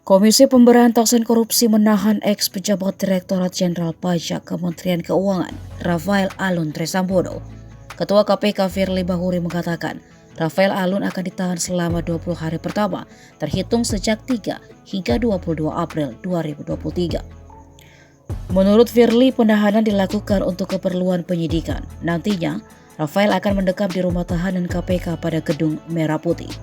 Komisi Pemberantasan Korupsi menahan ex-pejabat Direktorat Jenderal Pajak Kementerian Keuangan, Rafael Alun Trisambodo. Ketua KPK Firly Bahuri mengatakan, Rafael Alun akan ditahan selama 20 hari pertama, terhitung sejak 3 hingga 22 April 2023. Menurut Firly, penahanan dilakukan untuk keperluan penyidikan. Nantinya, Rafael akan mendekam di rumah tahanan KPK pada Gedung Merah Putih.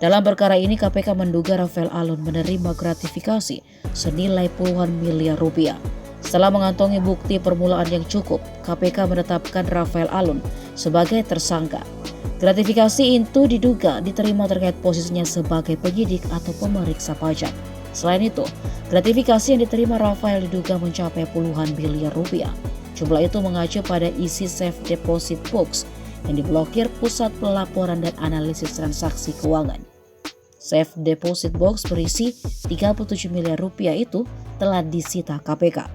Dalam perkara ini, KPK menduga Rafael Alun menerima gratifikasi senilai puluhan miliar rupiah. Setelah mengantongi bukti permulaan yang cukup, KPK menetapkan Rafael Alun sebagai tersangka. Gratifikasi itu diduga diterima terkait posisinya sebagai penyidik atau pemeriksa pajak. Selain itu, gratifikasi yang diterima Rafael diduga mencapai puluhan miliar rupiah. Jumlah itu mengacu pada isi safe deposit box yang diblokir Pusat Pelaporan dan Analisis Transaksi Keuangan. Safe deposit box berisi 37 miliar rupiah itu telah disita KPK.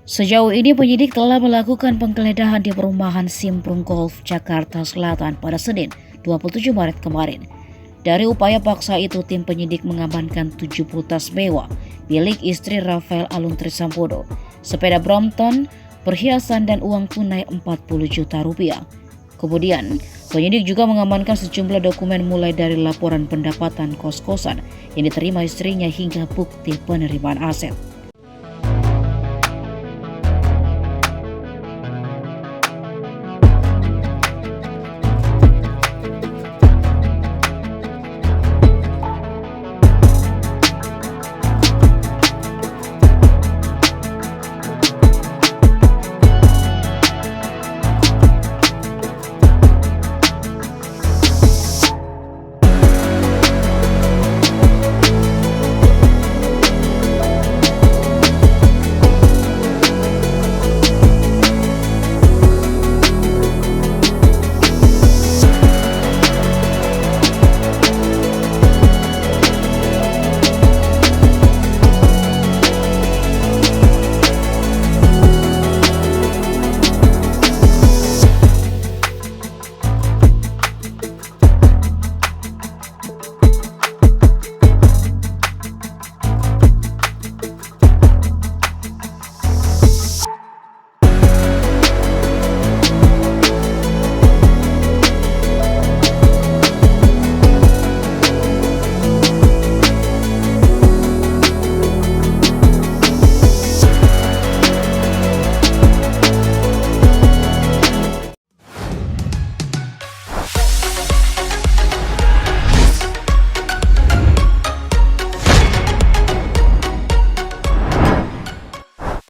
Sejauh ini penyidik telah melakukan penggeledahan di perumahan Simprung Golf, Jakarta Selatan pada Senin 27 Maret kemarin. Dari upaya paksa itu, tim penyidik mengamankan 70 tas mewah milik istri Rafael Alun Trisambodo, sepeda Brompton, perhiasan dan uang tunai 40 juta rupiah. Kemudian, penyidik juga mengamankan sejumlah dokumen mulai dari laporan pendapatan kos-kosan yang diterima istrinya hingga bukti penerimaan aset.